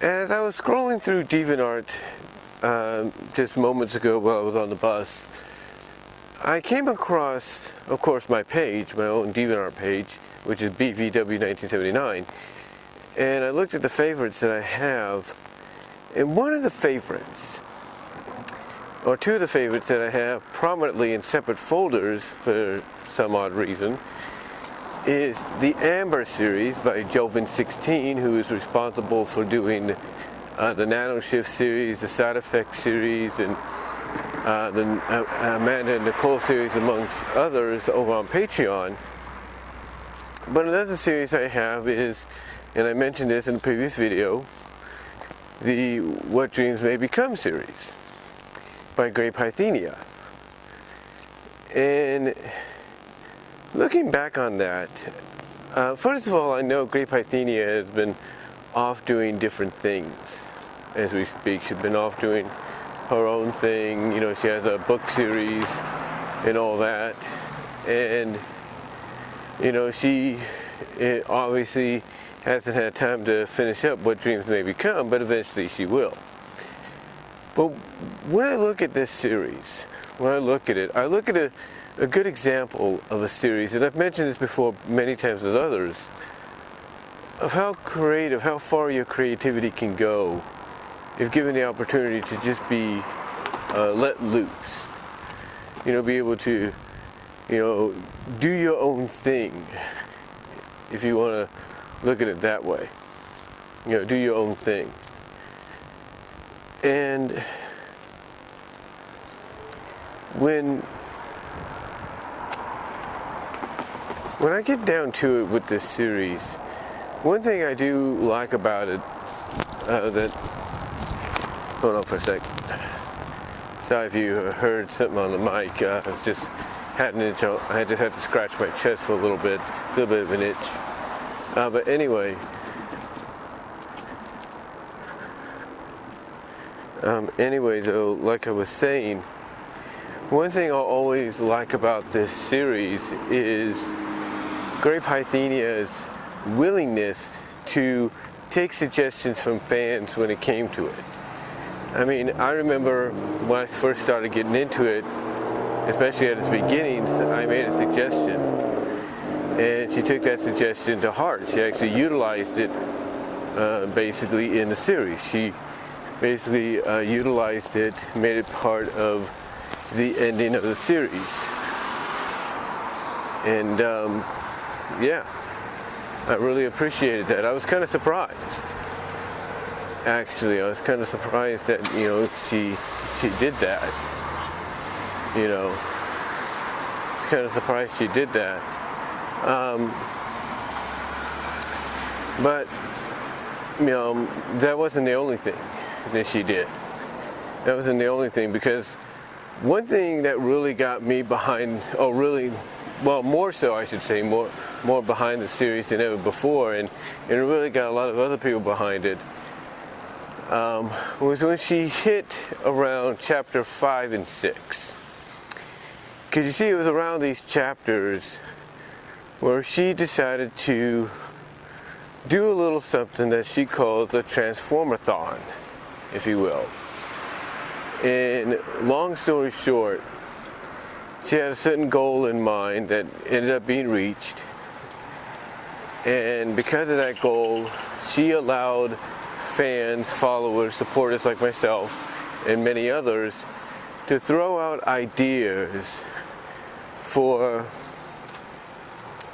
As I was scrolling through DeviantArt just moments ago while I was on the bus, I came across, of course, my page, my own DeviantArt page, which is BVW1979, and I looked at the favorites that I have, and one of the favorites, or two of the favorites that I have prominently in separate folders for some odd reason, is the Amber series by Joven16, who is responsible for doing the Nano Shift series, the Side Effects series, and the Amanda and Nicole series, amongst others, over on Patreon. But another series I have is, and I mentioned this in the previous video, the What Dreams May Become series by Grapehyacinth. And looking back on that, first of all, I know Grapehyacinth has been off doing different things as we speak. She's been off doing her own thing. You know, she has a book series and all that. And, you know, she obviously hasn't had time to finish up What Dreams May Become, but eventually she will. But when I look at this series, when I look at it, I look at a good example of a series, and I've mentioned this before many times with others, of how creative, how far your creativity can go if given the opportunity to just be let loose. You know, be able to, you know, do your own thing, if you want to look at it that way. You know, do your own thing. And when I get down to it with this series, one thing I do like about it, hold on for a sec. Sorry if you heard something on the mic. I was just had an itch. I just had to scratch my chest for a little bit of an itch. But anyway, though, like I was saying, one thing I always like about this series is Grapehyacinth's willingness to take suggestions from fans when it came to it. I mean, I remember when I first started getting into it, especially at its beginnings, I made a suggestion, and she took that suggestion to heart. She actually utilized it basically in the series. She basically utilized it, made it part of the ending of the series. And yeah, I really appreciated that. I was kind of surprised. Actually, I was kind of surprised that, you know, she did that. You know, I was kind of surprised she did that. But, you know, that wasn't the only thing that she did. That wasn't the only thing, because one thing that really got me behind, more so I should say, more behind the series than ever before, and it really got a lot of other people behind it, was when she hit around chapter 5 and 6. Because you see, it was around these chapters where she decided to do a little something that she calls a transformathon, if you will. And long story short, she had a certain goal in mind that ended up being reached. And because of that goal, she allowed fans, followers, supporters like myself, and many others to throw out ideas for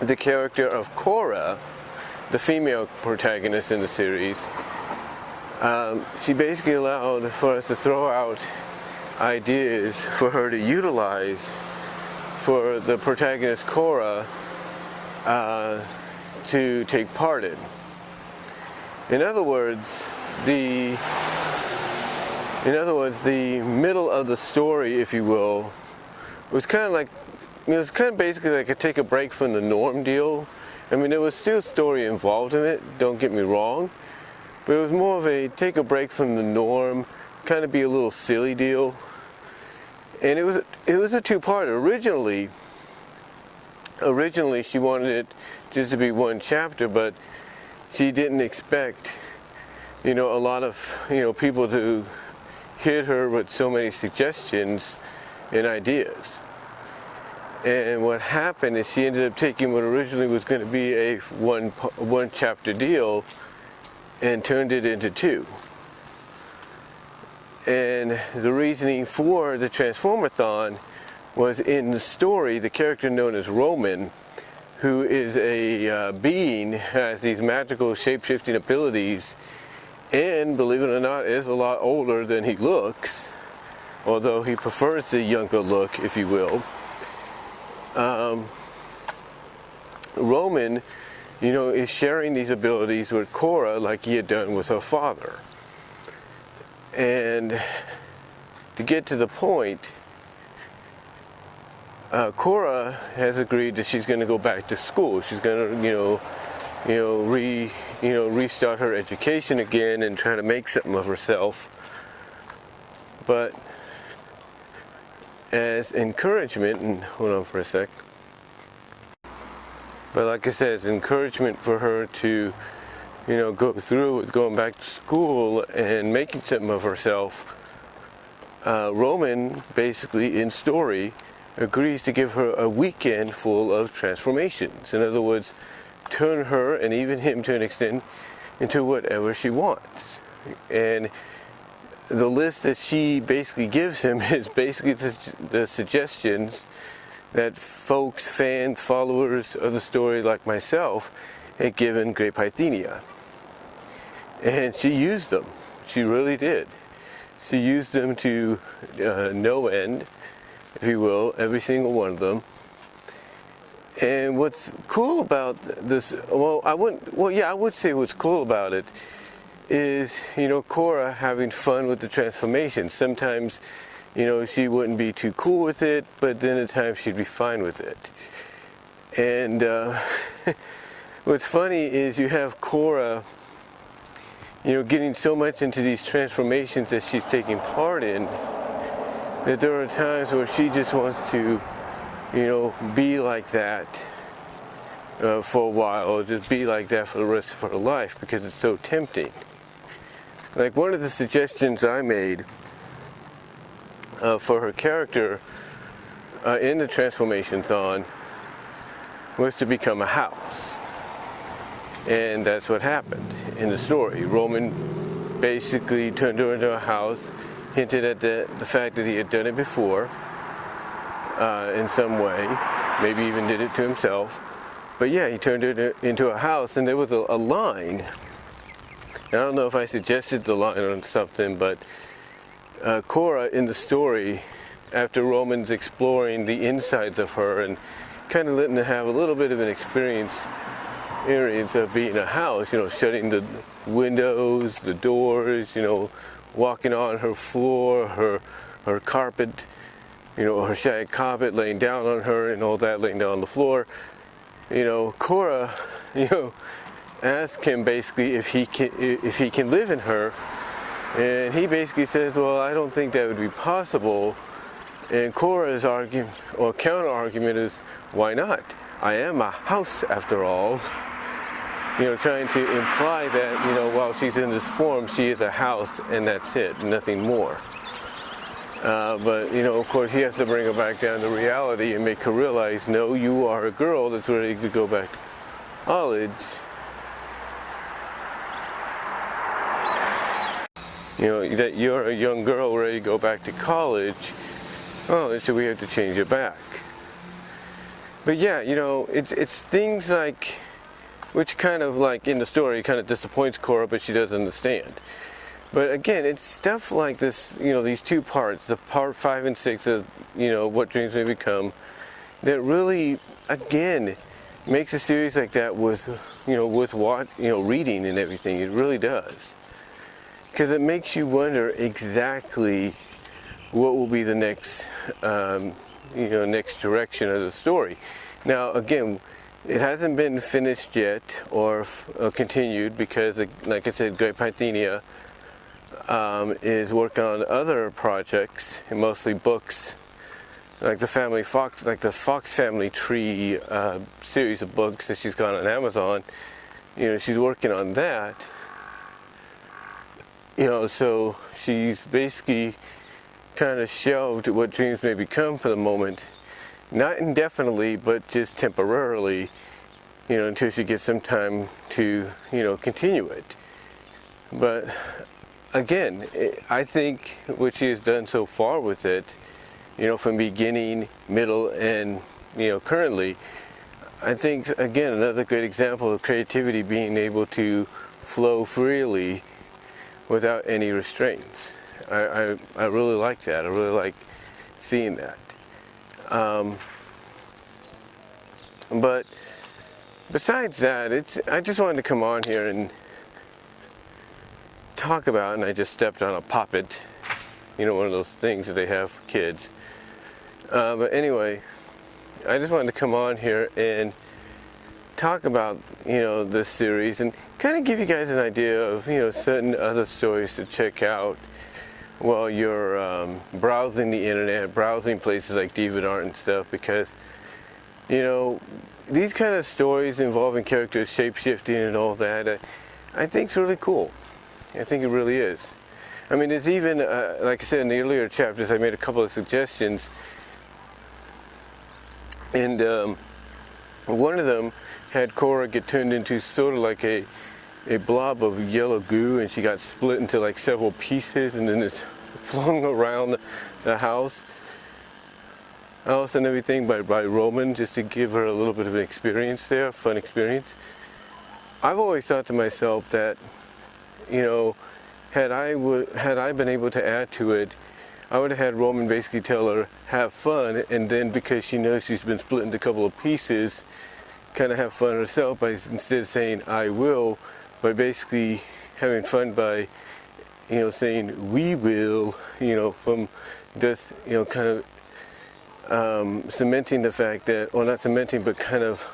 the character of Cora, the female protagonist in the series. She basically allowed for us to throw out ideas for her to utilize for the protagonist Cora to take part in. In other words, the middle of the story, if you will, was kind of like, it was kind of basically like a take a break from the norm deal. I mean, there was still story involved in it, don't get me wrong, but it was more of a take a break from the norm, kind of be a little silly deal. And it was a two-parter. Originally she wanted it just to be one chapter, but she didn't expect, a lot of, people to hit her with so many suggestions and ideas. And what happened is she ended up taking what originally was going to be a one chapter deal and turned it into 2. And the reasoning for the Transformathon was in the story, the character known as Roman, who is a being, has these magical shape-shifting abilities, and believe it or not, is a lot older than he looks, although he prefers the younger look, if you will. Roman, is sharing these abilities with Cora like he had done with her father. And to get to the point, Cora has agreed that she's going to go back to school. She's going to, restart her education again and try to make something of herself. But as encouragement, and hold on for a sec. But like I said, as encouragement for her to, go through with going back to school and making something of herself, Roman, basically in story, agrees to give her a weekend full of transformations. In other words, turn her, and even him to an extent, into whatever she wants. And the list that she basically gives him is basically the suggestions that folks, fans, followers of the story like myself had given Grapehyacinth. And she used them. She really did. She used them to no end, if you will, every single one of them. And what's cool about this, I would say what's cool about it is, Cora having fun with the transformation. Sometimes, she wouldn't be too cool with it, but then at times she'd be fine with it. And what's funny is you have Cora, getting so much into these transformations that she's taking part in, that there are times where she just wants to, be like that for a while, or just be like that for the rest of her life, because it's so tempting. Like one of the suggestions I made for her character in the Transformation-thon was to become a house. And that's what happened in the story. Roman basically turned her into a house, hinted at the fact that he had done it before in some way, maybe even did it to himself. But yeah, he turned it into a house, and there was a line. I don't know if I suggested the line or something, but Cora in the story, after Roman's exploring the insides of her and kind of letting her have a little bit of an experience of being a house, shutting the windows, the doors, walking on her floor, her carpet, her shag carpet, laying down on her and all that, laying down on the floor. Cora, asked him basically if he can live in her, and he basically says, well, I don't think that would be possible. And Cora's argument or counter argument is, why not? I am a house after all. Trying to imply that, while she's in this form, she is a house and that's it, nothing more. But, of course, he has to bring her back down to reality and make her realize, no, you are a girl that's ready to go back to college. That you're a young girl ready to go back to college. Oh, so we have to change it back. But yeah, it's things like, which kind of like in the story kind of disappoints Cora, but she doesn't understand. But again, it's stuff like this, these two parts, the part 5 and 6 of, What Dreams May Become, that really, again, makes a series like that with reading and everything. It really does. Because it makes you wonder exactly what will be the next, next direction of the story. Now, again, it hasn't been finished yet or continued because, like I said, Grapehyacinth is working on other projects, mostly books, like the Fox Family Tree series of books that she's got on Amazon. She's working on that. so she's basically kind of shelved what dreams may become for the moment, not indefinitely, but just temporarily, until she gets some time to, continue it. But again, I think what she has done so far with it, from beginning, middle, and, currently, I think, again, another great example of creativity being able to flow freely without any restraints. I really like that. I really like seeing that. But besides that, I just wanted to come on here and talk about, and I just stepped on a poppet, one of those things that they have for kids. But anyway, I just wanted to come on here and talk about, this series and kind of give you guys an idea of, certain other stories to check out while you're browsing the internet, browsing places like DeviantArt and stuff, because, these kind of stories involving characters shape-shifting and all that, I think it's really cool. I think it really is. I mean, there's even, like I said in the earlier chapters, I made a couple of suggestions, and one of them had Cora get turned into sort of like a blob of yellow goo, and she got split into like several pieces, and then it's flung around the house and everything by Roman, just to give her a little bit of an experience there, a fun experience. I've always thought to myself that, had I been able to add to it, I would have had Roman basically tell her, have fun, and then because she knows she's been split into a couple of pieces, kind of have fun herself by, instead of saying I will, by basically having fun by, saying we will, from just, kind of cementing the fact that, or not cementing, but kind of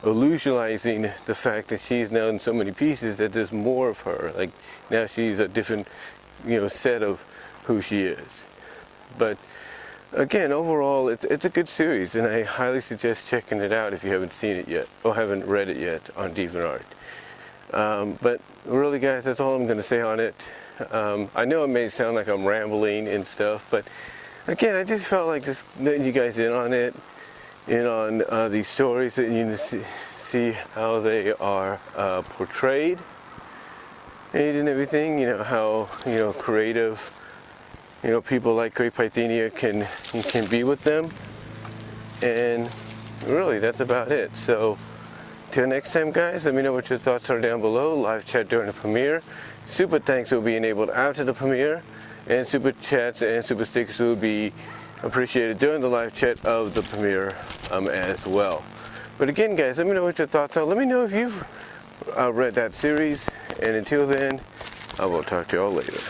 illusionizing the fact that she's now in so many pieces that there's more of her. Like now she's a different, set of who she is. But again, overall, it's a good series, and I highly suggest checking it out if you haven't seen it yet or haven't read it yet on DeviantArt. But really, guys, that's all I'm going to say on it. I know it may sound like I'm rambling and stuff, but again, I just felt like just letting you guys in on it, on these stories, that you see how they are portrayed and everything. How creative people like Grapehyacinth can be with them, and really that's about it. So till next time, guys, let me know what your thoughts are down below. Live chat during the premiere. Super thanks will be enabled after the premiere, and super chats and super stickers will be appreciated during the live chat of the premiere as well. But again, guys, let me know what your thoughts are. Let me know if you've read that series, and until then, I will talk to y'all later.